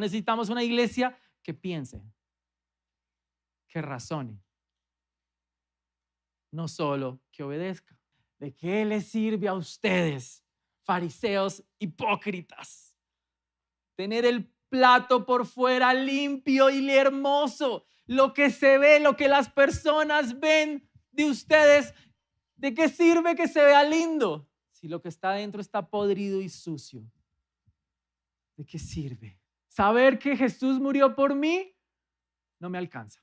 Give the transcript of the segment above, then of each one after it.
Necesitamos una iglesia que piense, que razone, no solo que obedezca. ¿De qué les sirve a ustedes, fariseos hipócritas, tener el plato por fuera limpio y hermoso? Lo que se ve, lo que las personas ven de ustedes, ¿de qué sirve que se vea lindo si lo que está dentro está podrido y sucio? ¿De qué sirve? Saber que Jesús murió por mí no me alcanza.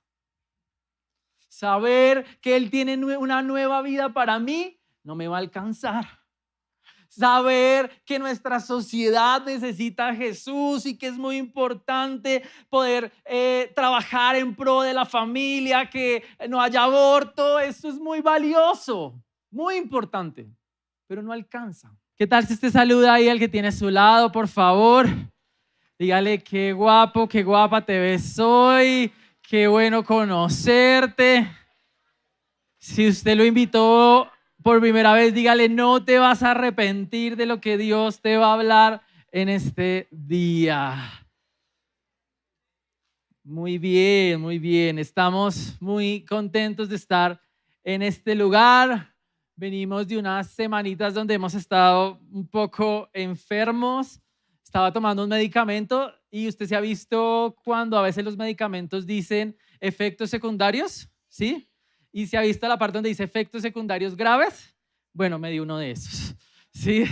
Saber que Él tiene una nueva vida para mí no me va a alcanzar. Saber que nuestra sociedad necesita a Jesús y que es muy importante poder trabajar en pro de la familia, que no haya aborto, eso es muy valioso, muy importante, pero no alcanza. ¿Qué tal si usted saluda ahí al que tiene a su lado, por favor? Dígale, qué guapo, qué guapa te ves hoy, qué bueno conocerte. Si usted lo invitó por primera vez, dígale, no te vas a arrepentir de lo que Dios te va a hablar en este día. Muy bien, muy bien. Estamos muy contentos de estar en este lugar. Venimos de unas semanitas donde hemos estado un poco enfermos. Estaba tomando un medicamento y usted se ha visto cuando a veces los medicamentos dicen efectos secundarios, ¿sí? Y se ha visto la parte donde dice efectos secundarios graves. Bueno, me dio uno de esos, ¿sí?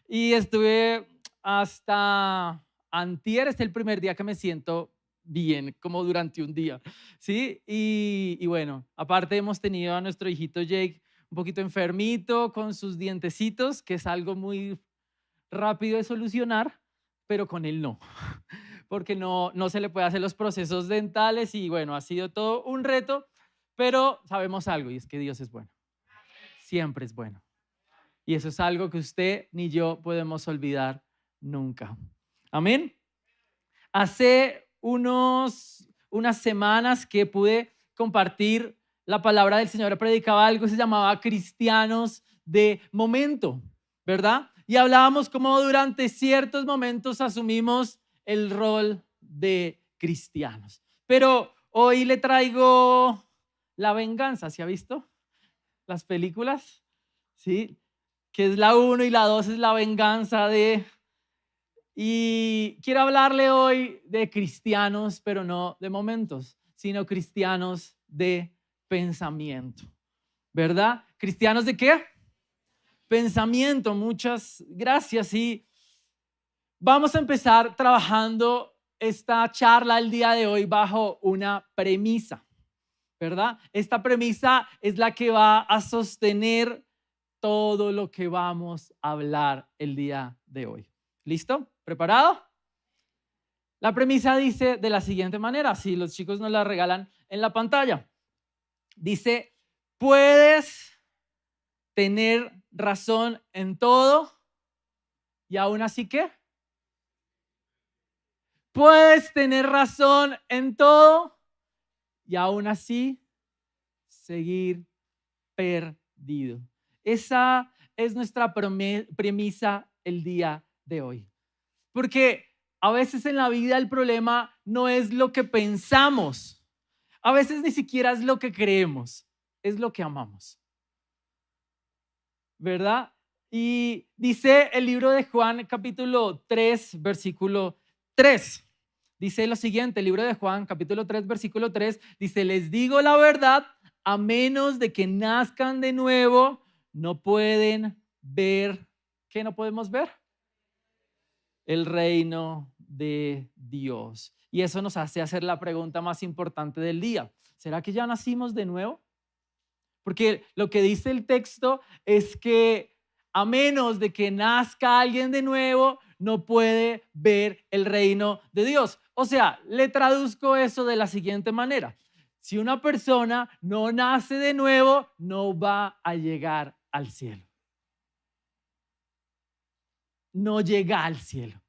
Y estuve hasta antier, es el primer día que me siento bien, como durante un día, ¿sí? Y bueno, aparte hemos tenido a nuestro hijito Jake un poquito enfermito con sus dientecitos, que es algo muy rápido de solucionar, pero con él no, porque no se le puede hacer los procesos dentales y bueno, ha sido todo un reto, pero sabemos algo y es que Dios es bueno, siempre es bueno. Y eso es algo que usted ni yo podemos olvidar nunca. Amén. Hace unas semanas que pude compartir la palabra del Señor, predicaba algo que se llamaba cristianos de momento, ¿verdad? Y hablábamos cómo durante ciertos momentos asumimos el rol de cristianos. Pero hoy le traigo La Venganza, ¿se ha visto? Las películas, ¿sí? Que es la 1 y la 2 es la venganza de... Y quiero hablarle hoy de cristianos, pero no de momentos, sino cristianos de pensamiento, ¿verdad? ¿Cristianos de qué? Pensamiento, muchas gracias. Y vamos a empezar trabajando esta charla el día de hoy bajo una premisa, ¿verdad? Esta premisa es la que va a sostener todo lo que vamos a hablar el día de hoy. ¿Listo? ¿Preparado? La premisa dice de la siguiente manera, si los chicos nos la regalan en la pantalla. Dice, puedes tener razón en todo y aún así, ¿qué? Puedes tener razón en todo y aún así seguir perdido. Esa es nuestra premisa el día de hoy. Porque a veces en la vida el problema no es lo que pensamos. A veces ni siquiera es lo que creemos, es lo que amamos. ¿Verdad? Y dice el libro de Juan, capítulo 3, versículo 3. Dice lo siguiente, el libro de Juan, capítulo 3, versículo 3, dice, les digo la verdad, a menos de que nazcan de nuevo, no pueden ver, ¿qué no podemos ver? El reino de Dios. Y eso nos hace hacer la pregunta más importante del día. ¿Será que ya nacimos de nuevo? Porque lo que dice el texto es que a menos de que nazca alguien de nuevo, no puede ver el reino de Dios. O sea, le traduzco eso de la siguiente manera. Si una persona no nace de nuevo, no va a llegar al cielo. No llega al cielo.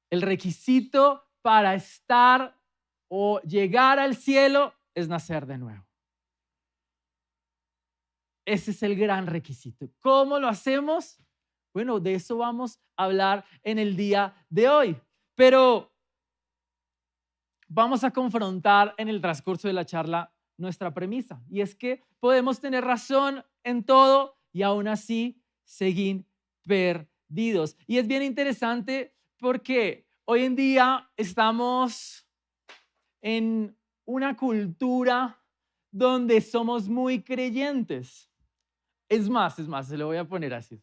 El requisito para estar o llegar al cielo es nacer de nuevo. Ese es el gran requisito. ¿Cómo lo hacemos? Bueno, de eso vamos a hablar en el día de hoy. Pero vamos a confrontar en el transcurso de la charla nuestra premisa. Y es que podemos tener razón en todo y aún así seguir perdidos. Y es bien interesante porque hoy en día estamos en una cultura donde somos muy creyentes. Es más, se lo voy a poner así.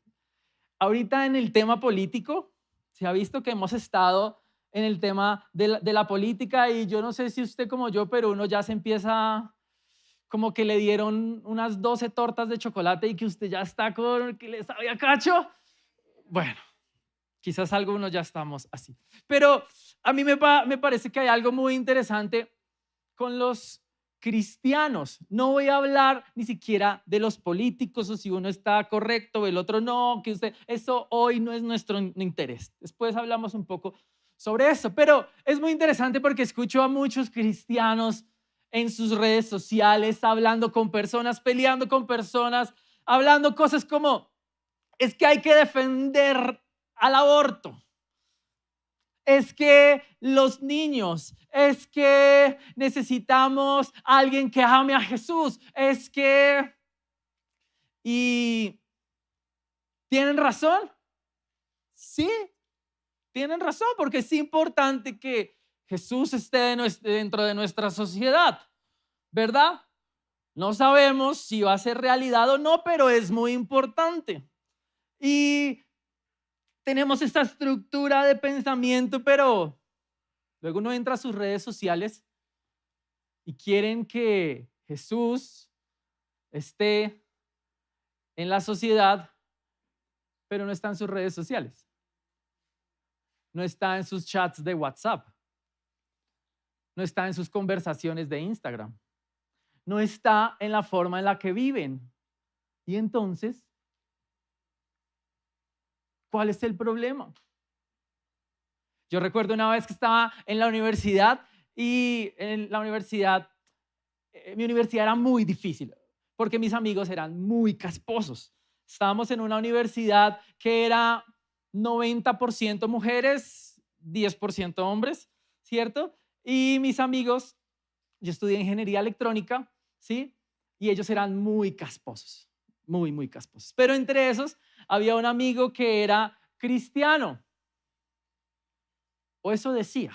Ahorita en el tema político, se ha visto que hemos estado en el tema de la política y yo no sé si usted como yo, pero uno ya se empieza como que le dieron unas 12 tortas de chocolate y que usted ya está con que le sabía cacho. Bueno, quizás algunos ya estamos así. Pero a mí me parece que hay algo muy interesante con los cristianos. No voy a hablar ni siquiera de los políticos o si uno está correcto o el otro no, que usted, eso hoy no es nuestro interés. Después hablamos un poco sobre eso, pero es muy interesante porque escucho a muchos cristianos en sus redes sociales hablando con personas, peleando con personas, hablando cosas como es que hay que defender al aborto. Es que los niños, es que necesitamos a alguien que ame a Jesús, es que... ¿Y tienen razón? Sí, tienen razón, porque es importante que Jesús esté dentro de nuestra sociedad, ¿verdad? No sabemos si va a ser realidad o no, pero es muy importante. Y tenemos esta estructura de pensamiento, pero luego uno entra a sus redes sociales y quieren que Jesús esté en la sociedad, pero no está en sus redes sociales. No está en sus chats de WhatsApp. No está en sus conversaciones de Instagram. No está en la forma en la que viven. Y entonces, ¿cuál es el problema? Yo recuerdo una vez que estaba en la universidad y en la universidad, mi universidad era muy difícil porque mis amigos eran muy casposos. Estábamos en una universidad que era 90% mujeres, 10% hombres, ¿cierto? Y mis amigos, yo estudié ingeniería electrónica, ¿sí? Y ellos eran muy casposos, muy, muy casposos. Pero entre esos había un amigo que era cristiano, o eso decía,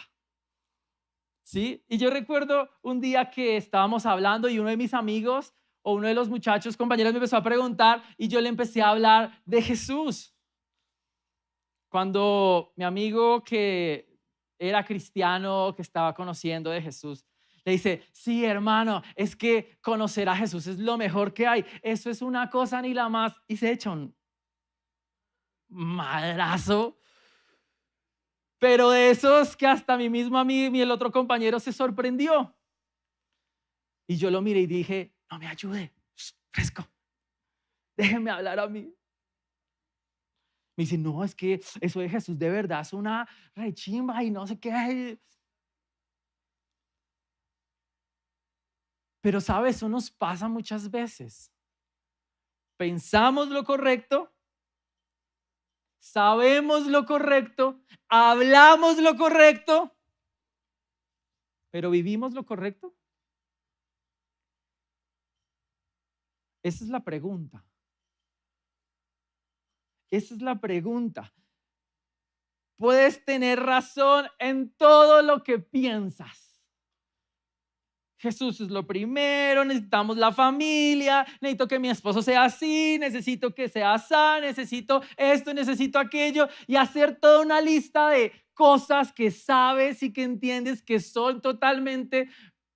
¿sí? Y yo recuerdo un día que estábamos hablando y uno de mis amigos o uno de los muchachos, compañeros, me empezó a preguntar y yo le empecé a hablar de Jesús. Cuando mi amigo que era cristiano, que estaba conociendo de Jesús, le dice, sí, hermano, es que conocer a Jesús es lo mejor que hay. Eso es una cosa ni la más. Y se echa un madrazo. Pero de esos que hasta mí mismo, a mí y el otro compañero se sorprendió. Y yo lo miré y dije, no me ayude, fresco, déjenme hablar a mí. Me dice, no, es que eso de Jesús de verdad es una rechimba y no sé qué. Pero sabes, eso nos pasa muchas veces. Pensamos lo correcto, sabemos lo correcto, hablamos lo correcto, pero ¿vivimos lo correcto? Esa es la pregunta. Esa es la pregunta. Puedes tener razón en todo lo que piensas. Jesús es lo primero, necesitamos la familia, necesito que mi esposo sea así, necesito que sea así, necesito esto, necesito aquello, y hacer toda una lista de cosas que sabes y que entiendes que son totalmente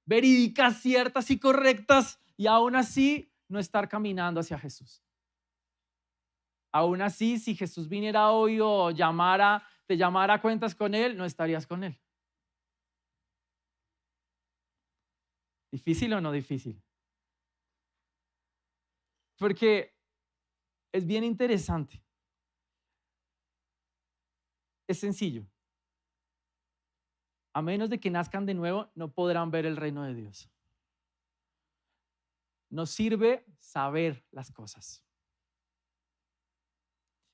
verídicas, ciertas y correctas, y aún así no estar caminando hacia Jesús. Aún así, si Jesús viniera hoy o te llamara a cuentas con Él, no estarías con Él. ¿Difícil o no difícil? Porque es bien interesante. Es sencillo. A menos de que nazcan de nuevo, no podrán ver el reino de Dios. Nos sirve saber las cosas.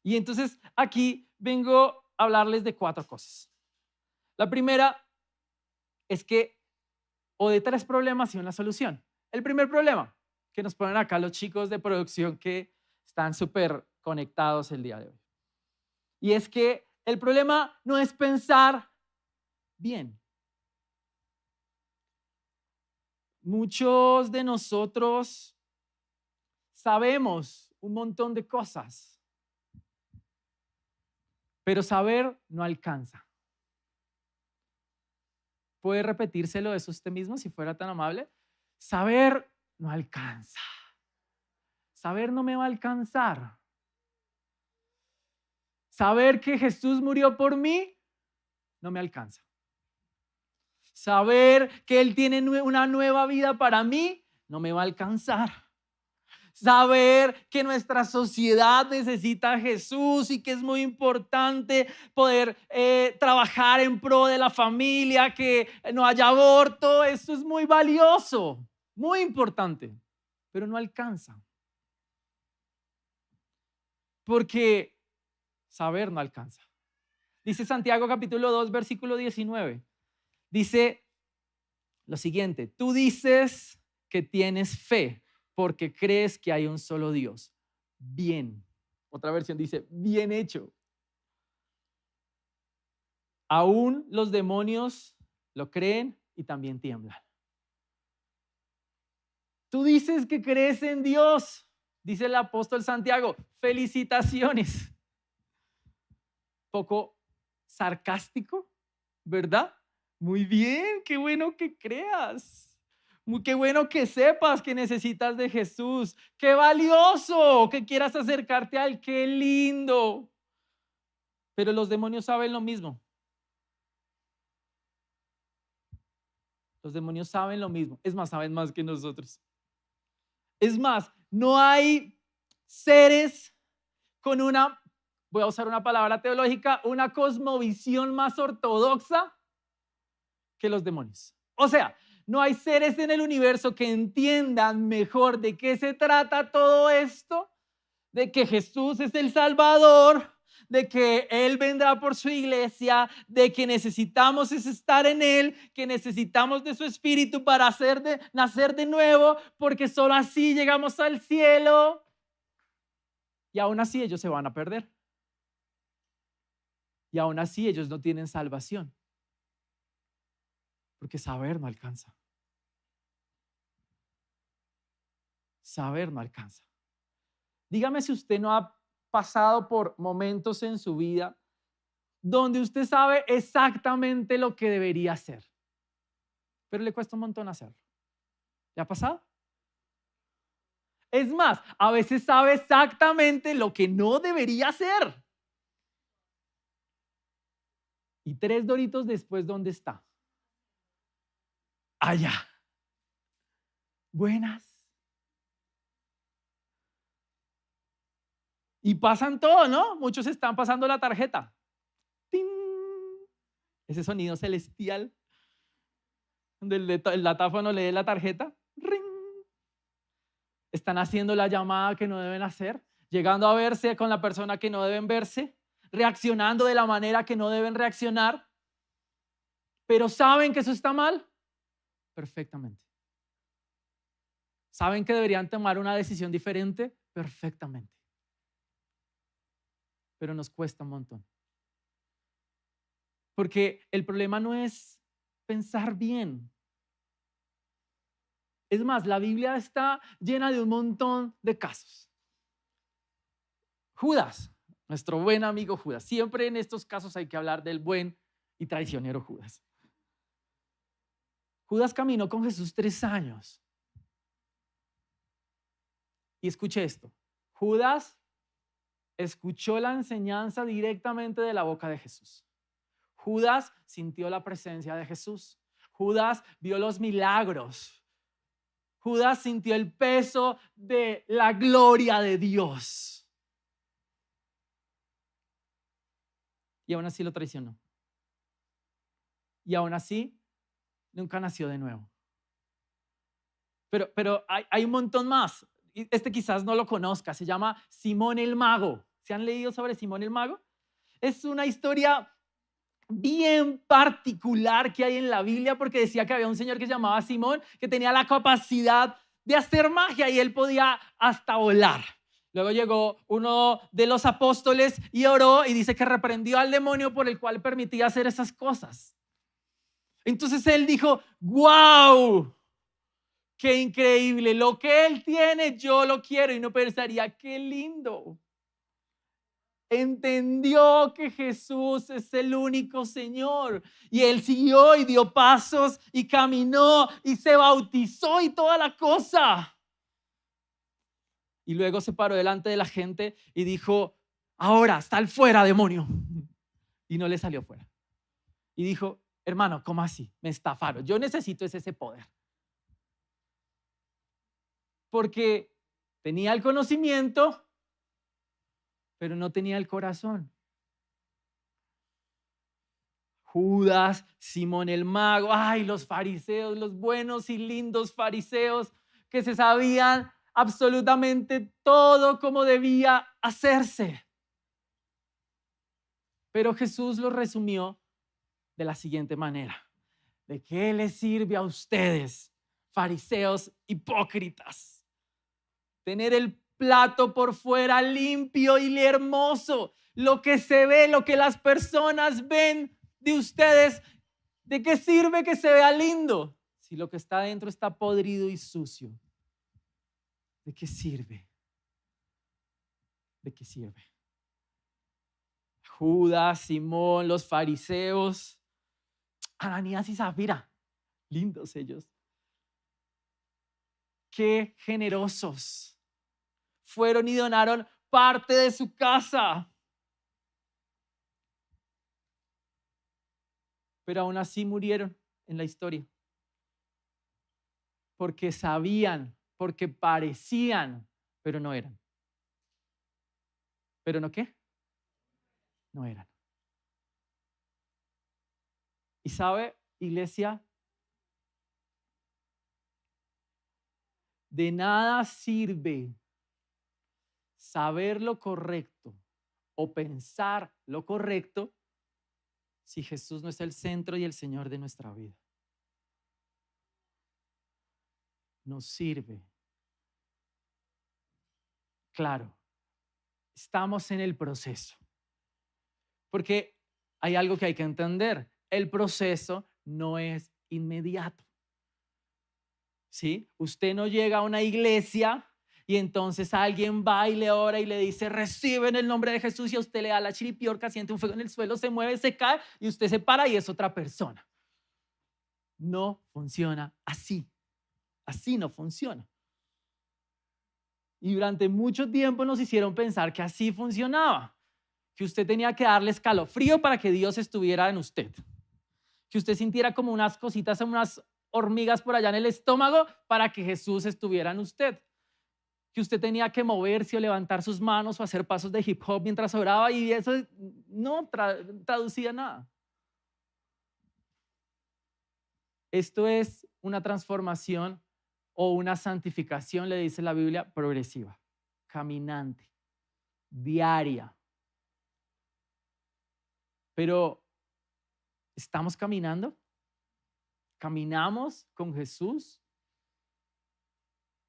Y entonces aquí vengo a hablarles de 4 cosas. La primera es que o de 3 problemas y una solución. El primer problema que nos ponen acá los chicos de producción que están súper conectados el día de hoy. Y es que el problema no es pensar bien. Muchos de nosotros sabemos un montón de cosas, pero saber no alcanza. ¿Puede repetírselo eso usted mismo si fuera tan amable? Saber no alcanza. Saber no me va a alcanzar. Saber que Jesús murió por mí no me alcanza. Saber que Él tiene una nueva vida para mí no me va a alcanzar. Saber que nuestra sociedad necesita a Jesús y que es muy importante poder trabajar en pro de la familia, que no haya aborto, eso es muy valioso, muy importante, pero no alcanza. Porque saber no alcanza. Dice Santiago capítulo 2, versículo 19. Dice lo siguiente: tú dices que tienes fe porque crees que hay un solo Dios. Bien. Otra versión dice, bien hecho. Aún los demonios lo creen y también tiemblan. Tú dices que crees en Dios, dice el apóstol Santiago. Felicitaciones. Poco sarcástico, ¿verdad? Muy bien, qué bueno que creas. Qué bueno que sepas que necesitas de Jesús. Qué valioso que quieras acercarte a Él. Qué lindo. Pero los demonios saben lo mismo. Los demonios saben lo mismo. Es más, saben más que nosotros. Es más, no hay seres con voy a usar una palabra teológica, una cosmovisión más ortodoxa que los demonios. O sea, no hay seres en el universo que entiendan mejor de qué se trata todo esto, de que Jesús es el Salvador, de que Él vendrá por su iglesia, de que necesitamos es estar en Él, que necesitamos de su Espíritu para nacer de nuevo, porque solo así llegamos al cielo. Y aún así ellos se van a perder. Y aún así ellos no tienen salvación. Porque saber no alcanza. Saber no alcanza. Dígame si usted no ha pasado por momentos en su vida donde usted sabe exactamente lo que debería hacer, pero le cuesta un montón hacerlo. ¿Le ha pasado? Es más, a veces sabe exactamente lo que no debería hacer. Y 3 doritos después, ¿dónde está? Allá. Buenas. Y pasan todo, ¿no? Muchos están pasando la tarjeta. ¡Ting! Ese sonido celestial donde el datáfono lee la tarjeta. ¡Ring! Están haciendo la llamada que no deben hacer, llegando a verse con la persona que no deben verse, reaccionando de la manera que no deben reaccionar, pero ¿saben que eso está mal? Perfectamente. ¿Saben que deberían tomar una decisión diferente? Perfectamente. Pero nos cuesta un montón. Porque el problema no es pensar bien. Es más, la Biblia está llena de un montón de casos. Judas, nuestro buen amigo Judas. Siempre en estos casos hay que hablar del buen y traicionero Judas. Judas caminó con Jesús 3 años. Y escuche esto. Judas escuchó la enseñanza directamente de la boca de Jesús. Judas sintió la presencia de Jesús. Judas vio los milagros. Judas sintió el peso de la gloria de Dios. Y aún así lo traicionó. Y aún así nunca nació de nuevo. Pero hay un montón más. Este quizás no lo conozca. Se llama Simón el Mago. ¿Se han leído sobre Simón el Mago? Es una historia bien particular que hay en la Biblia, porque decía que había un señor que se llamaba Simón, que tenía la capacidad de hacer magia y él podía hasta volar. Luego llegó uno de los apóstoles y oró y dice que reprendió al demonio por el cual permitía hacer esas cosas. Entonces él dijo, ¡wow! ¡Qué increíble! Lo que él tiene, yo lo quiero. Y uno pensaría, ¡qué lindo! Entendió que Jesús es el único Señor y él siguió y dio pasos y caminó y se bautizó y toda la cosa. Y luego se paró delante de la gente y dijo, ahora sal fuera, demonio. Y no le salió fuera. Y dijo, hermano, ¿cómo así? Me estafaron. Yo necesito ese poder. Porque tenía el conocimiento, pero no tenía el corazón. Judas, Simón el mago, ay, los fariseos, los buenos y lindos fariseos que se sabían absolutamente todo como debía hacerse. Pero Jesús lo resumió de la siguiente manera: ¿de qué les sirve a ustedes, fariseos hipócritas, tener el plato por fuera limpio y hermoso? Lo que se ve, lo que las personas ven de ustedes, ¿de qué sirve que se vea lindo si lo que está dentro está podrido y sucio? ¿De qué sirve? ¿De qué sirve? Judas, Simón, los fariseos, Ananías y Zafira, lindos ellos. Qué generosos. Fueron y donaron parte de su casa. Pero aún así murieron en la historia. Porque sabían, porque parecían, pero no eran. ¿Pero no qué? No eran. Y sabe, iglesia, de nada sirve saber lo correcto o pensar lo correcto si Jesús no es el centro y el Señor de nuestra vida. No sirve. Claro, estamos en el proceso. Porque hay algo que hay que entender. El proceso no es inmediato. ¿Sí? Usted no llega a una iglesia y entonces alguien va y le ora y le dice, recibe en el nombre de Jesús, y a usted le da la chiripiorca, siente un fuego en el suelo, se mueve, se cae y usted se para y es otra persona. No funciona así. Así no funciona. Y durante mucho tiempo nos hicieron pensar que así funcionaba, que usted tenía que darle escalofrío para que Dios estuviera en usted, que usted sintiera como unas cositas, unas hormigas por allá en el estómago para que Jesús estuviera en usted, que usted tenía que moverse o levantar sus manos o hacer pasos de hip hop mientras oraba, y eso no traducía nada. Esto es una transformación o una santificación, le dice la Biblia, progresiva, caminante, diaria. Pero ¿estamos caminando? ¿Caminamos con Jesús?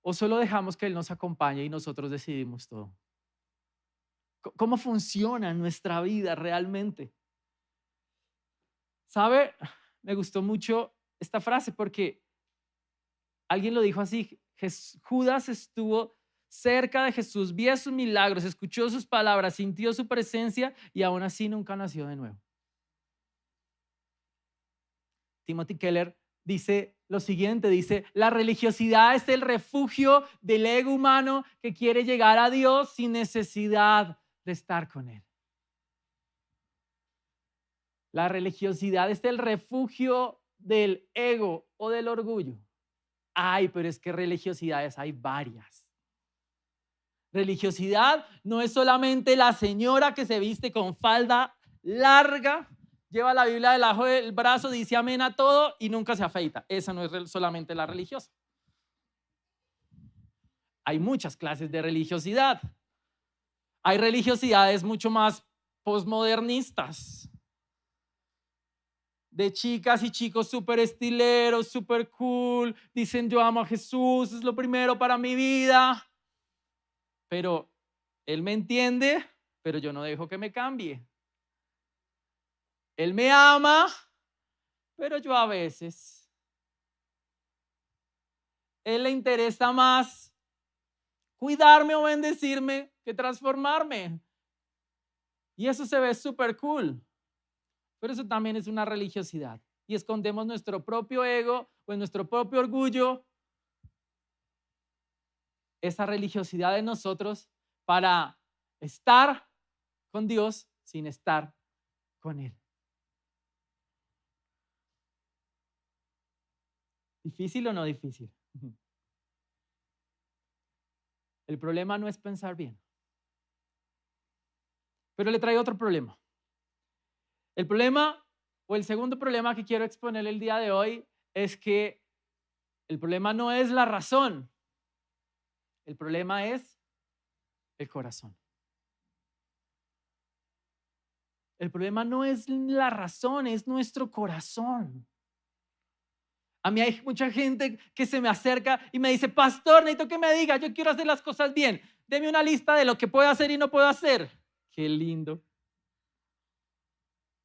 ¿O solo dejamos que Él nos acompañe y nosotros decidimos todo? ¿Cómo funciona nuestra vida realmente? ¿Sabe? Me gustó mucho esta frase porque alguien lo dijo así: Judas estuvo cerca de Jesús, vio sus milagros, escuchó sus palabras, sintió su presencia y aún así nunca nació de nuevo. Timothy Keller dice lo siguiente, dice, la religiosidad es el refugio del ego humano que quiere llegar a Dios sin necesidad de estar con Él. La religiosidad es el refugio del ego o del orgullo. Ay, pero es que religiosidades hay varias. Religiosidad no es solamente la señora que se viste con falda larga, lleva la Biblia debajo del brazo, dice amén a todo y nunca se afeita. Esa no es solamente la religiosa. Hay muchas clases de religiosidad. Hay religiosidades mucho más posmodernistas, de chicas y chicos súper estileros, súper cool, dicen yo amo a Jesús, es lo primero para mi vida, pero Él me entiende, pero yo no dejo que me cambie. Él me ama, pero yo a veces. Él le interesa más cuidarme o bendecirme que transformarme. Y eso se ve súper cool. Pero eso también es una religiosidad. Y escondemos nuestro propio ego o nuestro propio orgullo, esa religiosidad de nosotros para estar con Dios sin estar con Él. ¿Difícil o no difícil? El problema no es pensar bien. Pero le traigo otro problema. El problema o el segundo problema que quiero exponer el día de hoy es que el problema no es la razón. El problema es el corazón. El problema no es la razón, es nuestro corazón. A mí hay mucha gente que se me acerca y me dice, pastor, necesito que me diga, yo quiero hacer las cosas bien. Deme una lista de lo que puedo hacer y no puedo hacer. Qué lindo.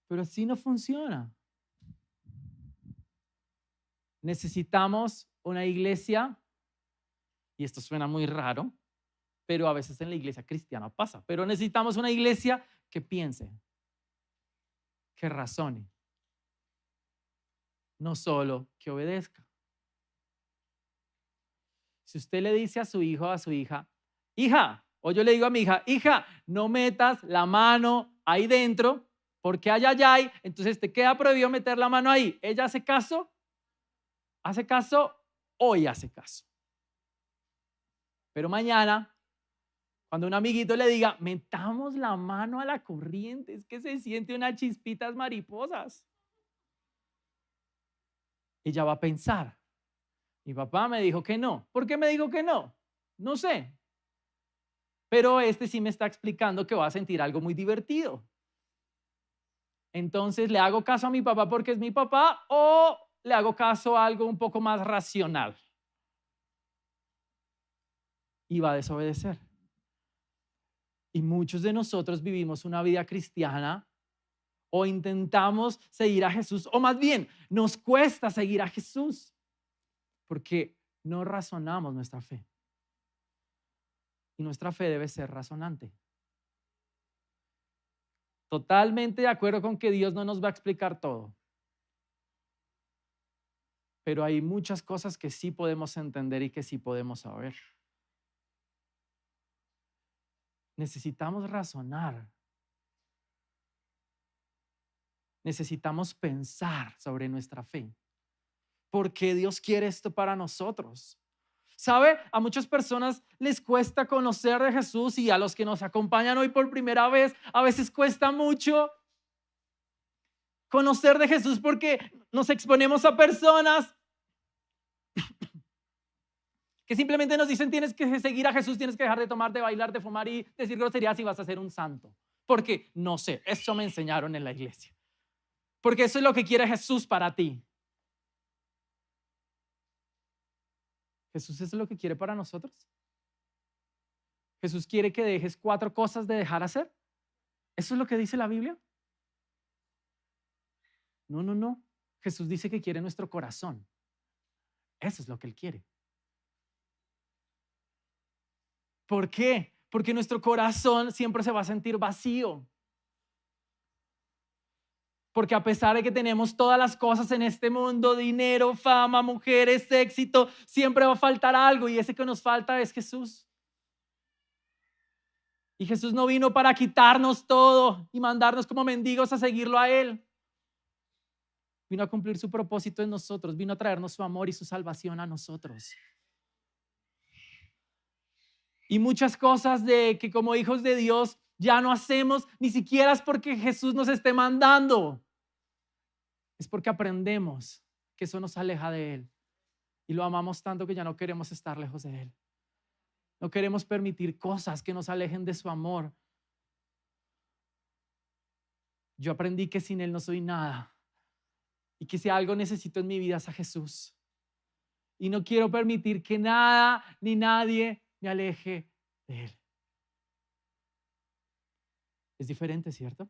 Pero así no funciona. Necesitamos una iglesia, y esto suena muy raro, pero a veces en la iglesia cristiana pasa, pero necesitamos una iglesia que piense, que razone, no solo que obedezca. Si usted le dice a su hijo o a su hija, hija, o yo le digo a mi hija, hija, no metas la mano ahí dentro, porque ay, entonces te queda prohibido meter la mano ahí. ¿Ella hace caso? ¿Hace caso? Hoy hace caso. Pero mañana, cuando un amiguito le diga, metamos la mano a la corriente, es que se siente unas chispitas mariposas. Ella va a pensar, mi papá me dijo que no. ¿Por qué me dijo que no? No sé. Pero este sí me está explicando que va a sentir algo muy divertido. Entonces, ¿le hago caso a mi papá porque es mi papá o le hago caso a algo un poco más racional? Y va a desobedecer. Y muchos de nosotros vivimos una vida cristiana o intentamos seguir a Jesús, o más bien, nos cuesta seguir a Jesús porque no razonamos nuestra fe. Y nuestra fe debe ser razonante. Totalmente de acuerdo con que Dios no nos va a explicar todo. Pero hay muchas cosas que sí podemos entender y que sí podemos saber. Necesitamos razonar. Necesitamos pensar sobre nuestra fe. ¿Por qué Dios quiere esto para nosotros? ¿Sabe? A muchas personas les cuesta conocer de Jesús y a los que nos acompañan hoy por primera vez, a veces cuesta mucho conocer de Jesús porque nos exponemos a personas que simplemente nos dicen tienes que seguir a Jesús, tienes que dejar de tomar, de bailar, de fumar y decir groserías y vas a ser un santo. Porque no sé, eso me enseñaron en la iglesia. Porque eso es lo que quiere Jesús para ti. Jesús es lo que quiere para nosotros. Jesús quiere que dejes 4 cosas de dejar hacer. ¿Eso es lo que dice la Biblia? No, no, no. Jesús dice que quiere nuestro corazón. Eso es lo que Él quiere. ¿Por qué? Porque nuestro corazón siempre se va a sentir vacío. Porque a pesar de que tenemos todas las cosas en este mundo, dinero, fama, mujeres, éxito, siempre va a faltar algo y ese que nos falta es Jesús. Y Jesús no vino para quitarnos todo y mandarnos como mendigos a seguirlo a Él. Vino a cumplir su propósito en nosotros, vino a traernos su amor y su salvación a nosotros. Y muchas cosas de que como hijos de Dios ya no hacemos, ni siquiera es porque Jesús nos esté mandando. Es porque aprendemos que eso nos aleja de Él. Y lo amamos tanto que ya no queremos estar lejos de Él. No queremos permitir cosas que nos alejen de su amor. Yo aprendí que sin Él no soy nada. y que si algo necesito en mi vida es a Jesús. Y no quiero permitir que nada ni nadie me aleje de Él. Es diferente, ¿cierto?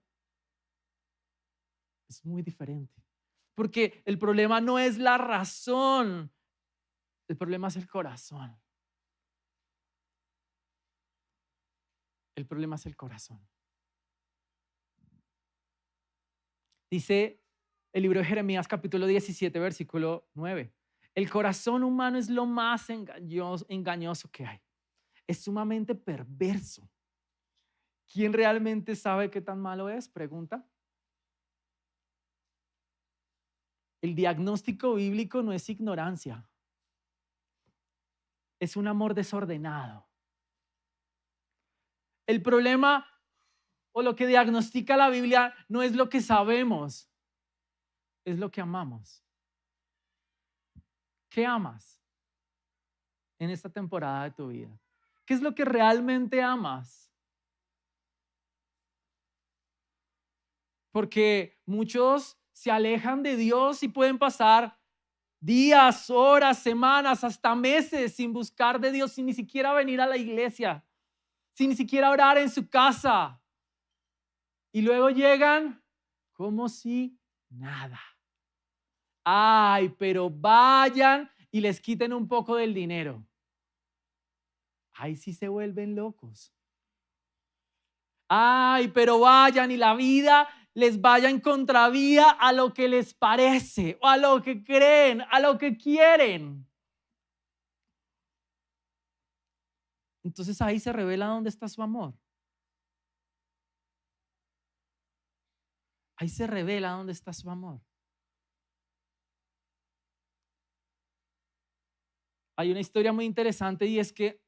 Es muy diferente. Porque el problema no es la razón, el problema es el corazón. El problema es el corazón. Dice el libro de Jeremías capítulo 17, versículo 9. El corazón humano es lo más engañoso que hay. Es sumamente perverso. ¿Quién realmente sabe qué tan malo es? Pregunta. El diagnóstico bíblico no es ignorancia. Es un amor desordenado. El problema o lo que diagnostica la Biblia no es lo que sabemos, es lo que amamos. ¿Qué amas en esta temporada de tu vida? ¿Qué es lo que realmente amas? Porque muchos se alejan de Dios y pueden pasar días, horas, semanas, hasta meses sin buscar de Dios, sin ni siquiera venir a la iglesia, sin ni siquiera orar en su casa. Y luego llegan como si nada. Ay, pero vayan y les quiten un poco del dinero. Ahí sí se vuelven locos. Ay, pero vayan y la vida les vaya en contravía a lo que les parece, o a lo que creen, a lo que quieren. Entonces ahí se revela dónde está su amor. Ahí se revela dónde está su amor. Hay una historia muy interesante y es que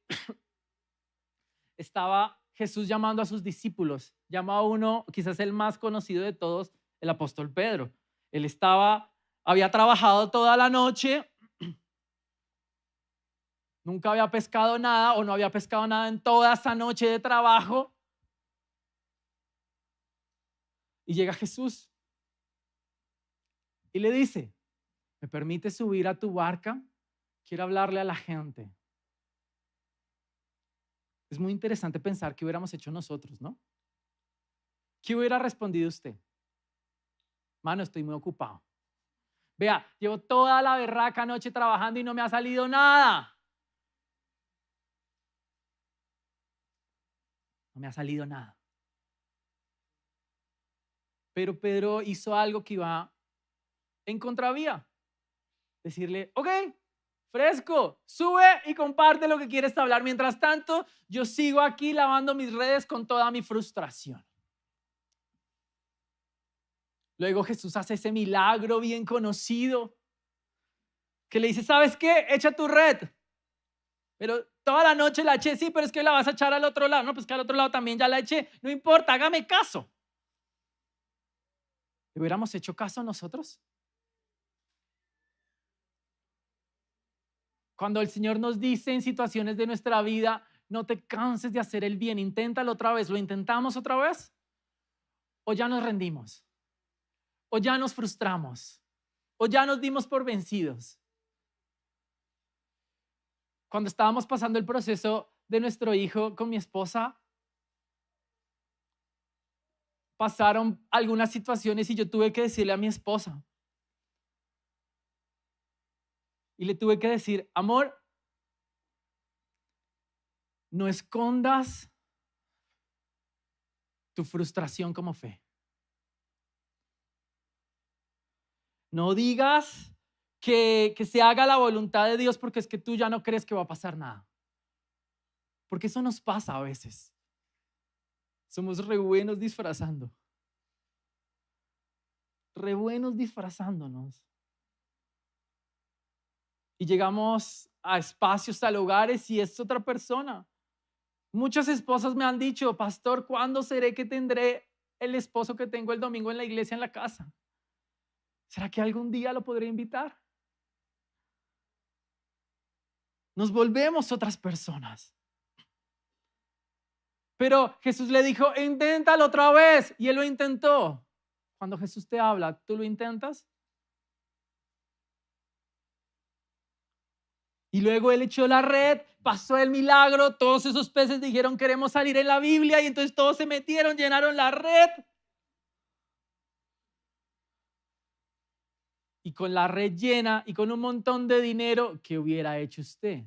estaba Jesús llamando a sus discípulos. Llama a uno, quizás el más conocido de todos, el apóstol Pedro. Él había trabajado toda la noche, nunca había pescado nada o no había pescado nada en toda esa noche de trabajo. Y llega Jesús y le dice, ¿me permites subir a tu barca? Quiero hablarle a la gente. Es muy interesante pensar qué hubiéramos hecho nosotros, ¿no? ¿Qué hubiera respondido usted? Mano, estoy muy ocupado. Vea, llevo toda la berraca noche trabajando y no me ha salido nada. No me ha salido nada. Pero Pedro hizo algo que iba en contravía. Decirle, ok, fresco, sube y comparte lo que quieres hablar. Mientras tanto, yo sigo aquí lavando mis redes con toda mi frustración. Luego Jesús hace ese milagro bien conocido que le dice, ¿sabes qué? Echa tu red. Pero toda la noche la eché, sí, pero es que la vas a echar al otro lado. No, pues que al otro lado también ya la eché. No importa, hágame caso. ¿Le hubiéramos hecho caso nosotros? Cuando el Señor nos dice en situaciones de nuestra vida, no te canses de hacer el bien, inténtalo otra vez. ¿Lo intentamos otra vez? ¿O ya nos rendimos? ¿O ya nos frustramos? ¿O ya nos dimos por vencidos? Cuando estábamos pasando el proceso de nuestro hijo con mi esposa, pasaron algunas situaciones y yo tuve que decirle a mi esposa, y le tuve que decir, amor, no escondas tu frustración como fe. No digas que se haga la voluntad de Dios porque es que tú ya no crees que va a pasar nada. Porque eso nos pasa a veces. Somos re buenos disfrazando. Re buenos disfrazándonos. Y llegamos a espacios, a lugares y es otra persona. Muchas esposas me han dicho, pastor, ¿cuándo seré que tendré el esposo que tengo el domingo en la iglesia en la casa? ¿Será que algún día lo podré invitar? Nos volvemos otras personas. Pero Jesús le dijo, inténtalo otra vez. Y él lo intentó. Cuando Jesús te habla, ¿tú lo intentas? Y luego él echó la red, pasó el milagro, todos esos peces dijeron queremos salir en la Biblia y entonces todos se metieron, llenaron la red. Y con la red llena y con un montón de dinero, ¿qué hubiera hecho usted?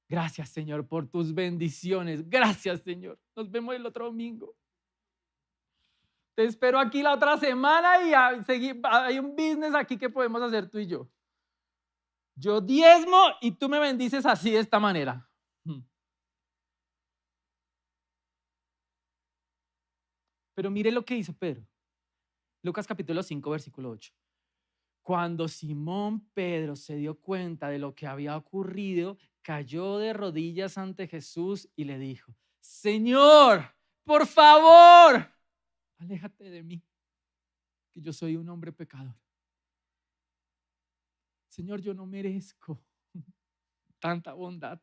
Gracias, Señor, por tus bendiciones. Gracias, Señor. Nos vemos el otro domingo. Te espero aquí la otra semana y hay un business aquí que podemos hacer tú y yo. Yo diezmo y tú me bendices así de esta manera. Pero mire lo que hizo Pedro. Lucas capítulo 5, versículo 8. Cuando Simón Pedro se dio cuenta de lo que había ocurrido, cayó de rodillas ante Jesús y le dijo, Señor, por favor, aléjate de mí, que yo soy un hombre pecador. Señor, yo no merezco tanta bondad.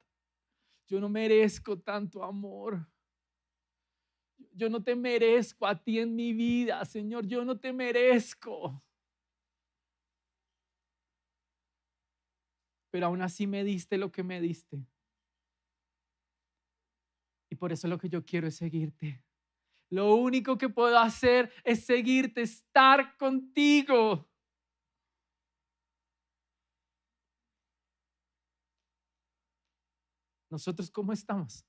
Yo no merezco tanto amor. Yo no te merezco a ti en mi vida, Señor. Yo no te merezco. Pero aún así me diste lo que me diste. Y por eso lo que yo quiero es seguirte. Lo único que puedo hacer es seguirte, estar contigo. ¿Nosotros cómo estamos?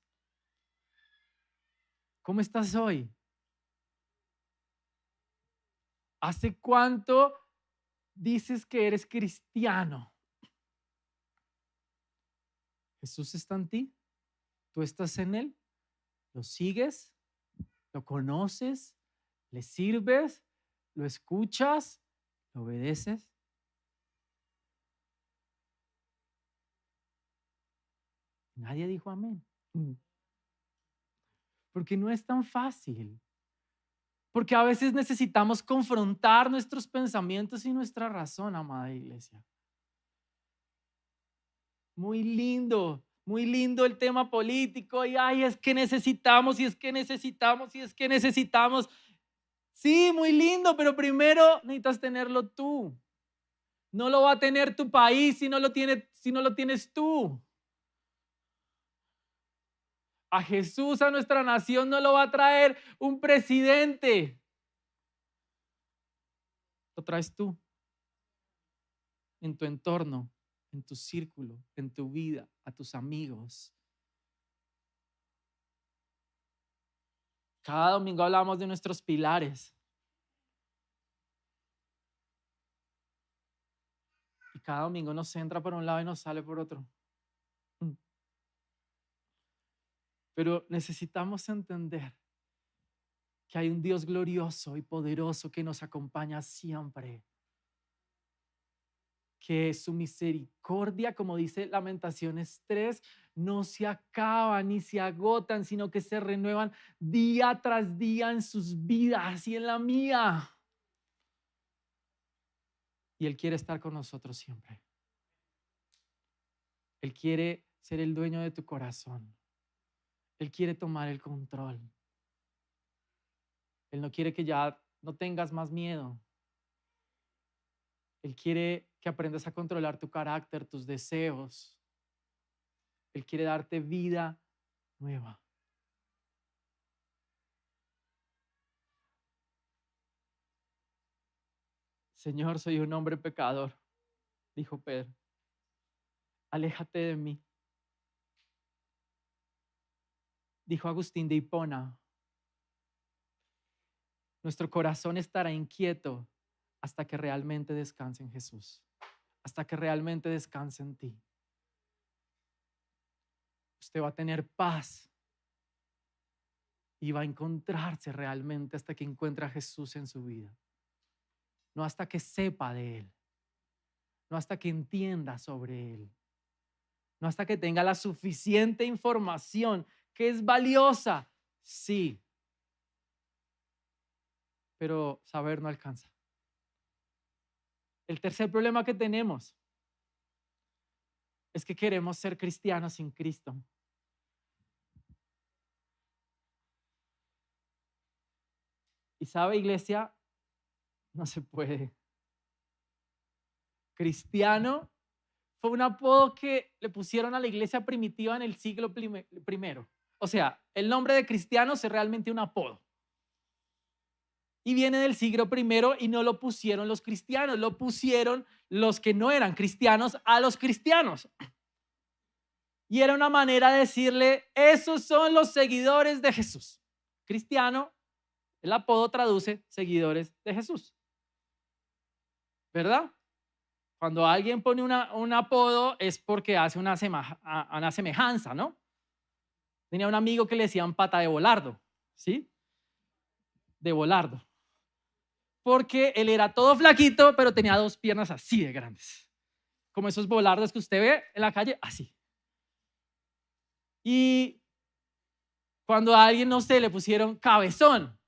¿Cómo estás hoy? ¿Hace cuánto dices que eres cristiano? ¿Jesús está en ti? ¿Tú estás en Él? ¿Lo sigues? ¿Lo conoces? ¿Le sirves? ¿Lo escuchas? ¿Lo obedeces? Nadie dijo amén. Porque no es tan fácil. Porque a veces necesitamos confrontar nuestros pensamientos y nuestra razón, amada iglesia. Muy lindo el tema político. Y ay, es que necesitamos, y es que necesitamos, y es que necesitamos. Sí, muy lindo, pero primero necesitas tenerlo tú. No lo va a tener tu país si no lo tienes tú. A Jesús, a nuestra nación, no lo va a traer un presidente. Lo traes tú, en tu entorno, en tu círculo, en tu vida, a tus amigos. Cada domingo hablamos de nuestros pilares. Y cada domingo nos entra por un lado y nos sale por otro. Pero necesitamos entender que hay un Dios glorioso y poderoso que nos acompaña siempre. Que su misericordia, como dice Lamentaciones 3, no se acaban ni se agotan, sino que se renuevan día tras día en sus vidas y en la mía. Y Él quiere estar con nosotros siempre. Él quiere ser el dueño de tu corazón. Él quiere tomar el control. Él no quiere que ya no tengas más miedo. Él quiere que aprendas a controlar tu carácter, tus deseos. Él quiere darte vida nueva. Señor, soy un hombre pecador, dijo Pedro. Aléjate de mí. Dijo Agustín de Hipona, nuestro corazón estará inquieto hasta que realmente descanse en Jesús, hasta que realmente descanse en ti. Usted va a tener paz y va a encontrarse realmente hasta que encuentre a Jesús en su vida. No hasta que sepa de Él, no hasta que entienda sobre Él, no hasta que tenga la suficiente información que es valiosa, sí, pero saber no alcanza. El tercer problema que tenemos es que queremos ser cristianos sin Cristo. Y sabe, iglesia, no se puede. Cristiano fue un apodo que le pusieron a la iglesia primitiva en el siglo primero. O sea, el nombre de cristiano es realmente un apodo. Y viene del siglo primero y no lo pusieron los cristianos, lo pusieron los que no eran cristianos a los cristianos. Y era una manera de decirle, esos son los seguidores de Jesús. Cristiano, el apodo traduce seguidores de Jesús. ¿Verdad? Cuando alguien pone un apodo es porque hace una semejanza, ¿no? Tenía un amigo que le decían pata de volardo, ¿sí? De volardo. Porque él era todo flaquito, pero tenía dos piernas así de grandes. Como esos volardos que usted ve en la calle, así. Y cuando a alguien, no sé, le pusieron cabezón,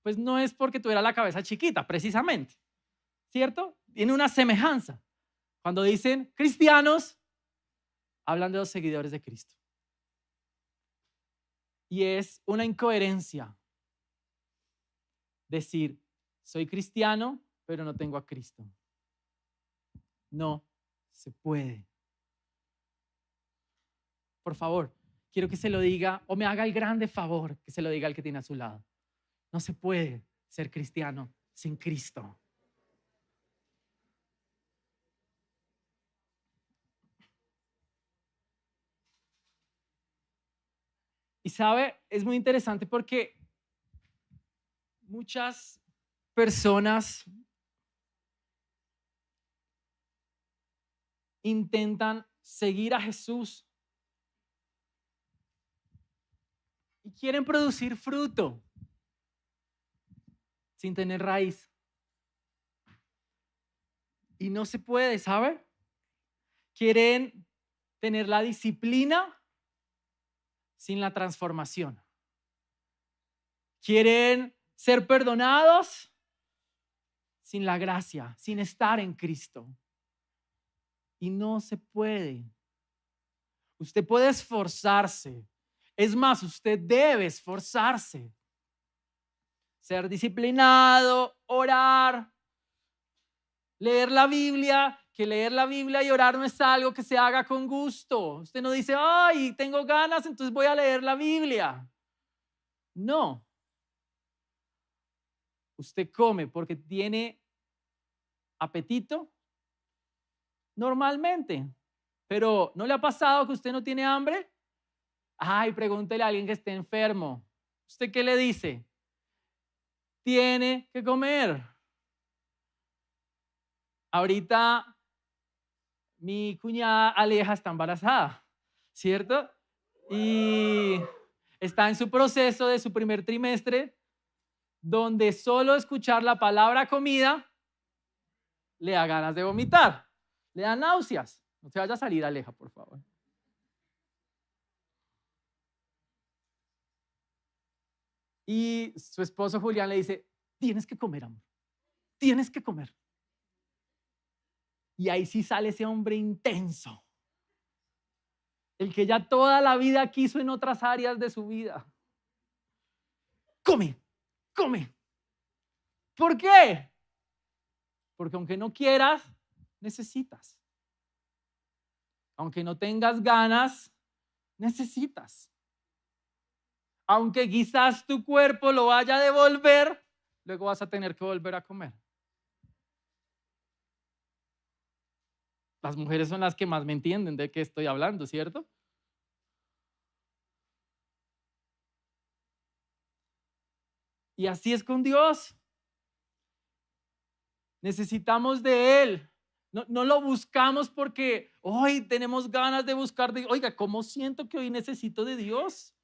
pues no es porque tuviera la cabeza chiquita, precisamente, ¿cierto? Tiene una semejanza. Cuando dicen cristianos, hablan de los seguidores de Cristo. Y es una incoherencia decir, soy cristiano, pero no tengo a Cristo. No se puede. Por favor, quiero que se lo diga o me haga el grande favor que se lo diga al que tiene a su lado. No se puede ser cristiano sin Cristo. Y sabe, es muy interesante porque muchas personas intentan seguir a Jesús y quieren producir fruto sin tener raíz. Y no se puede, ¿sabe? Quieren tener la disciplina sin la transformación. Quieren ser perdonados sin la gracia, sin estar en Cristo. Y no se puede. Usted puede esforzarse. Es más, usted debe esforzarse. Ser disciplinado, orar, leer la Biblia, que leer la Biblia y orar no es algo que se haga con gusto. Usted no dice, ay, tengo ganas, entonces voy a leer la Biblia. No. Usted come porque tiene apetito normalmente, pero ¿no le ha pasado que usted no tiene hambre? Ay, pregúntele a alguien que esté enfermo. ¿Usted qué le dice? Tiene que comer. Ahorita mi cuñada Aleja está embarazada, ¿cierto? Y está en su proceso de su primer trimestre, donde solo escuchar la palabra comida le da ganas de vomitar, le da náuseas. No se vaya a salir, Aleja, por favor. Y su esposo Julián le dice, tienes que comer, amor, tienes que comer. Y ahí sí sale ese hombre intenso, el que ya toda la vida quiso en otras áreas de su vida. Come, come. ¿Por qué? Porque aunque no quieras, necesitas. Aunque no tengas ganas, necesitas. Aunque quizás tu cuerpo lo vaya a devolver, luego vas a tener que volver a comer. Las mujeres son las que más me entienden de qué estoy hablando, ¿cierto? Y así es con Dios. Necesitamos de Él. No lo buscamos porque hoy tenemos ganas de buscar de, oiga, ¿cómo siento que hoy necesito de Dios?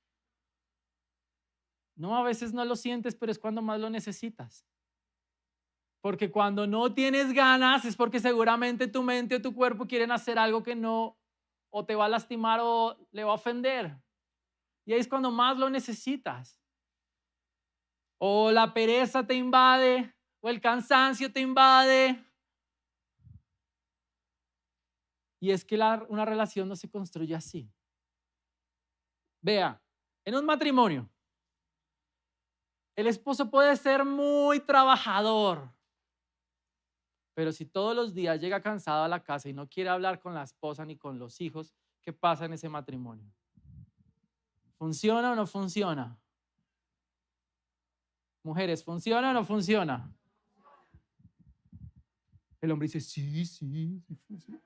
No, a veces no lo sientes, pero es cuando más lo necesitas. Porque cuando no tienes ganas es porque seguramente tu mente o tu cuerpo quieren hacer algo que no, o te va a lastimar o le va a ofender. Y ahí es cuando más lo necesitas. O la pereza te invade, o el cansancio te invade. Y es que una relación no se construye así. Vea, en un matrimonio, el esposo puede ser muy trabajador, Pero si todos los días llega cansado a la casa y no quiere hablar con la esposa ni con los hijos, ¿qué pasa en ese matrimonio? ¿Funciona o no funciona? Mujeres, ¿funciona o no funciona? El hombre dice, sí, sí, sí funciona.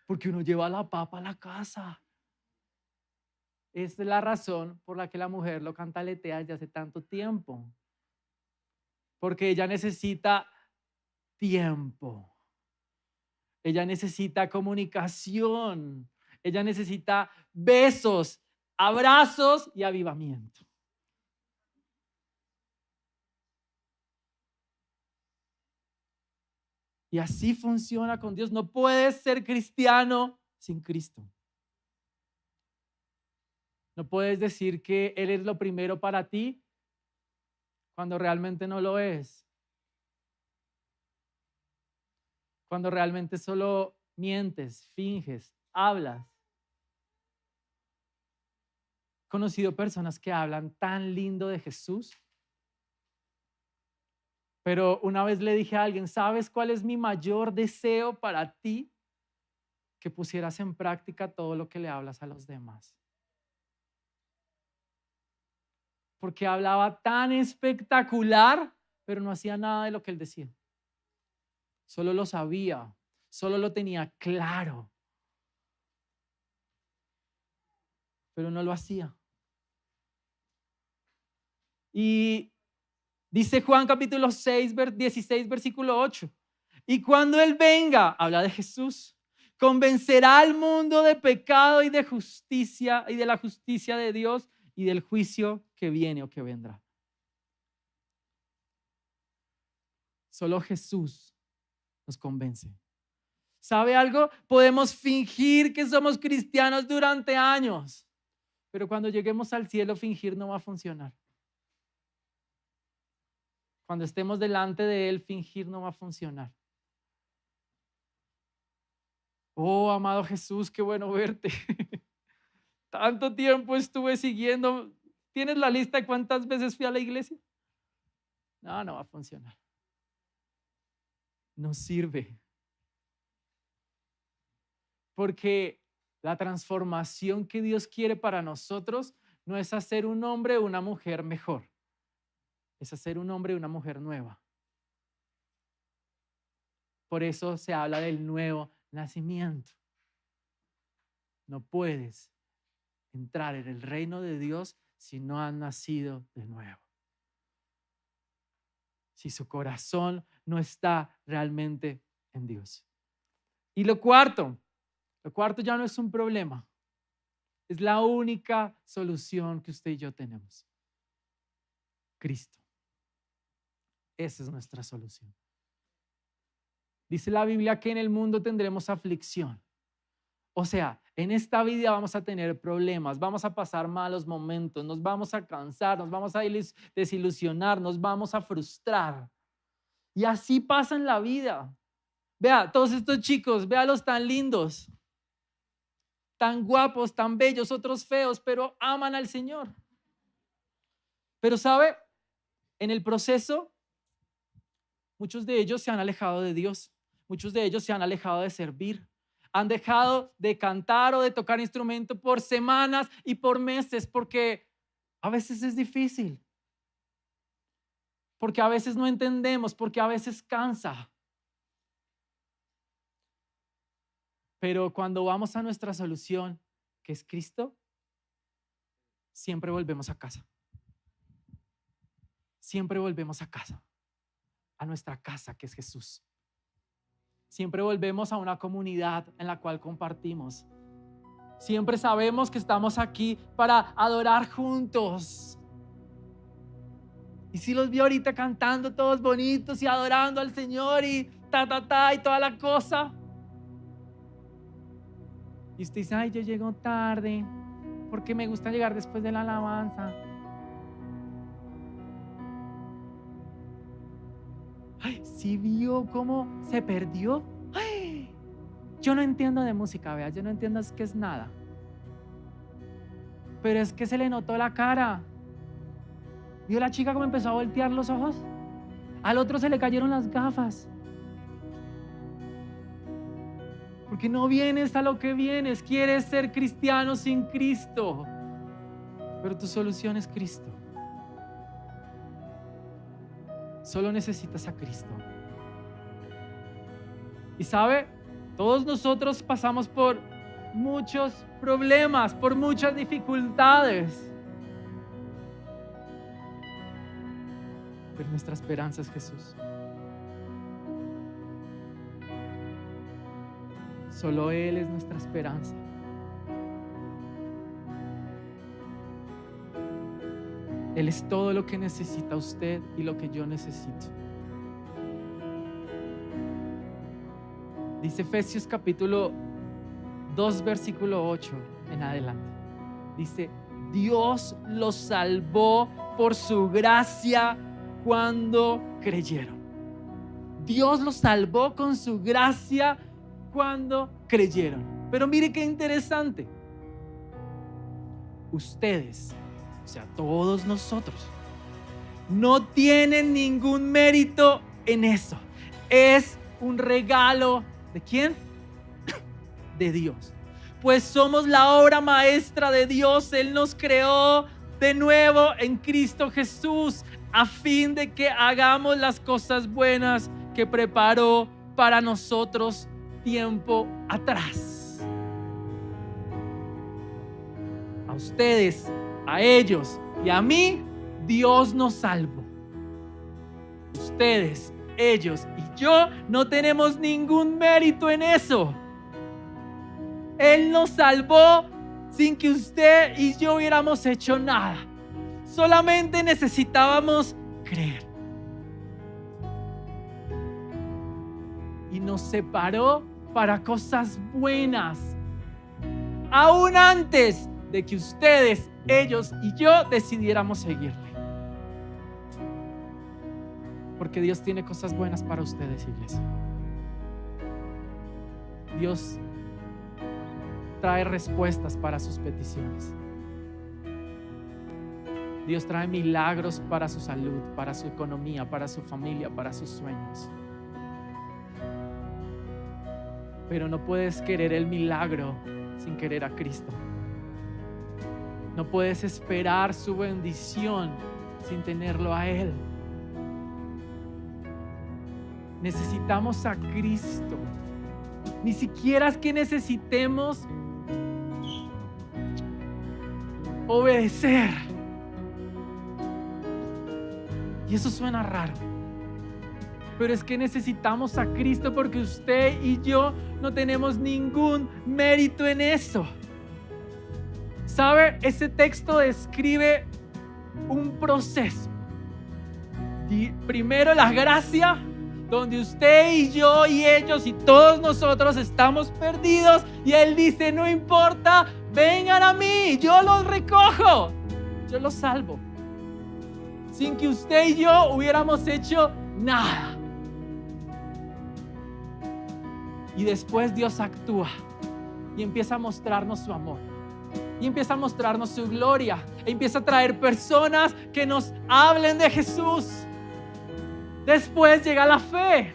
Porque uno lleva la papa a la casa. Esta es la razón por la que la mujer lo cantaletea desde hace tanto tiempo. Porque ella necesita tiempo. Ella necesita comunicación. Ella necesita besos, abrazos y avivamiento. Y así funciona con Dios. No puedes ser cristiano sin Cristo. No puedes decir que Él es lo primero para ti cuando realmente no lo es. Cuando realmente solo mientes, finges, hablas. He conocido personas que hablan tan lindo de Jesús, pero una vez le dije a alguien, ¿sabes cuál es mi mayor deseo para ti? Que pusieras en práctica todo lo que le hablas a los demás. Porque hablaba tan espectacular, pero no hacía nada de lo que él decía. Solo lo sabía, solo lo tenía claro, pero no lo hacía. Y dice Juan capítulo 6, 16, versículo 8. Y cuando Él venga, habla de Jesús, convencerá al mundo de pecado y de justicia y de la justicia de Dios y del juicio que viene o que vendrá. Solo Jesús nos convence. ¿Sabe algo? Podemos fingir que somos cristianos durante años, pero cuando lleguemos al cielo, fingir no va a funcionar. Cuando estemos delante de Él, fingir no va a funcionar. Oh, amado Jesús, qué bueno verte. Tanto tiempo estuve siguiendo. ¿Tienes la lista de cuántas veces fui a la iglesia? No, no va a funcionar. No sirve. Porque la transformación que Dios quiere para nosotros no es hacer un hombre o una mujer mejor. Es hacer un hombre y una mujer nueva. Por eso se habla del nuevo nacimiento. No puedes entrar en el reino de Dios si no has nacido de nuevo. Si su corazón no está realmente en Dios. Y lo cuarto ya no es un problema. Es la única solución que usted y yo tenemos. Cristo. Esa es nuestra solución. Dice la Biblia que en el mundo tendremos aflicción. O sea, en esta vida vamos a tener problemas, vamos a pasar malos momentos, nos vamos a cansar, nos vamos a desilusionar, nos vamos a frustrar. Y así pasa en la vida. Vea, todos estos chicos, véalos tan lindos, tan guapos, tan bellos, otros feos, pero aman al Señor. Pero ¿sabe? En el proceso, muchos de ellos se han alejado de Dios, muchos de ellos se han alejado de servir. Han dejado de cantar o de tocar instrumento por semanas y por meses porque a veces es difícil, porque a veces no entendemos, porque a veces cansa. Pero cuando vamos a nuestra solución, que es Cristo, siempre volvemos a casa. Siempre volvemos a casa, a nuestra casa que es Jesús. Siempre volvemos a una comunidad en la cual compartimos. Siempre sabemos que estamos aquí para adorar juntos. Y si los vi ahorita cantando todos bonitos y adorando al Señor y y toda la cosa. Y usted dice, ay, yo llego tarde porque me gusta llegar después de la alabanza. Ay, ¿sí vio cómo se perdió? Ay, yo no entiendo de música, vea, yo no entiendo es que es nada. Pero es que se le notó la cara. ¿Vio la chica cómo empezó a voltear los ojos? Al otro se le cayeron las gafas. Porque no vienes a lo que vienes, quieres ser cristiano sin Cristo, pero tu solución es Cristo. Solo necesitas a Cristo. Y sabe, todos nosotros pasamos por muchos problemas, por muchas dificultades, pero nuestra esperanza es Jesús. Solo Él es nuestra esperanza. Él es todo lo que necesita usted y lo que yo necesito. Dice Efesios capítulo 2, versículo 8 en adelante. Dice, Dios los salvó por su gracia cuando creyeron. Dios los salvó con su gracia cuando creyeron. Pero mire qué interesante. Ustedes, o sea, todos nosotros, no tienen ningún mérito en eso. Es un regalo ¿de quién? De Dios. Pues somos la obra maestra de Dios. Él nos creó de nuevo en Cristo Jesús a fin de que hagamos las cosas buenas que preparó para nosotros tiempo atrás. A ustedes, a ellos y a mí, Dios nos salvó. Ustedes, ellos y yo no tenemos ningún mérito en eso. Él nos salvó sin que usted y yo hubiéramos hecho nada. Solamente necesitábamos creer. Y nos separó para cosas buenas, aún antes de que ustedes, ellos y yo decidiéramos seguirle. Porque Dios tiene cosas buenas para ustedes, iglesia. Dios trae respuestas para sus peticiones. Dios trae milagros para su salud, para su economía, para su familia, para sus sueños. Pero no puedes querer el milagro sin querer a Cristo. No puedes esperar su bendición sin tenerlo a Él. Necesitamos a Cristo. Ni siquiera es que necesitemos obedecer. Y eso suena raro. Pero es que necesitamos a Cristo porque usted y yo no tenemos ningún mérito en eso. ¿Sabe? Ese texto describe un proceso. Primero la gracia, donde usted y yo y ellos y todos nosotros estamos perdidos. Y Él dice, no importa, vengan a mí, yo los recojo, yo los salvo. Sin que usted y yo hubiéramos hecho nada. Y después Dios actúa y empieza a mostrarnos su amor. Y empieza a mostrarnos su gloria. E empieza a traer personas que nos hablen de Jesús. Después llega la fe.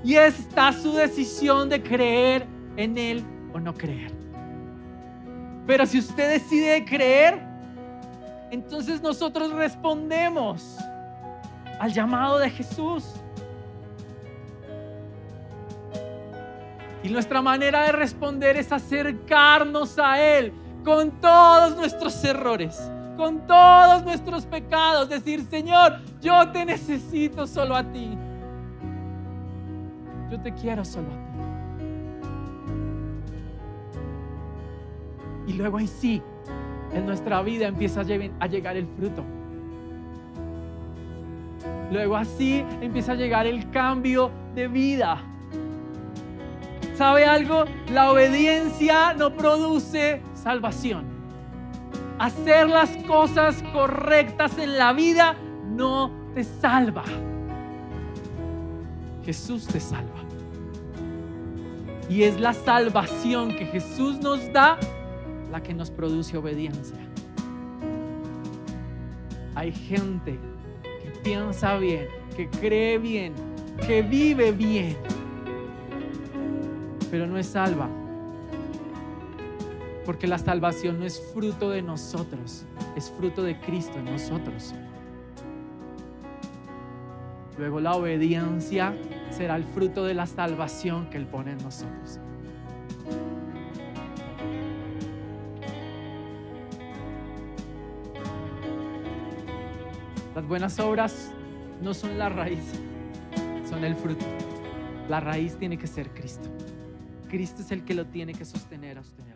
Y está su decisión de creer en Él o no creer. Pero si usted decide creer, entonces nosotros respondemos al llamado de Jesús. Y nuestra manera de responder es acercarnos a Él con todos nuestros errores, con todos nuestros pecados. Decir, Señor, yo te necesito solo a ti. Yo te quiero solo a ti. Y luego ahí sí, en nuestra vida empieza a llegar el fruto. Luego así empieza a llegar el cambio de vida. ¿Sabe algo? La obediencia no produce salvación. Hacer las cosas correctas en la vida no te salva. Jesús te salva. Y es la salvación que Jesús nos da la que nos produce obediencia. Hay gente que piensa bien, que cree bien, que vive bien, pero no es salva. Porque la salvación no es fruto de nosotros, es fruto de Cristo en nosotros. Luego la obediencia será el fruto de la salvación que Él pone en nosotros. Las buenas obras no son la raíz, son el fruto. La raíz tiene que ser Cristo. Cristo es el que lo tiene que sostener a usted.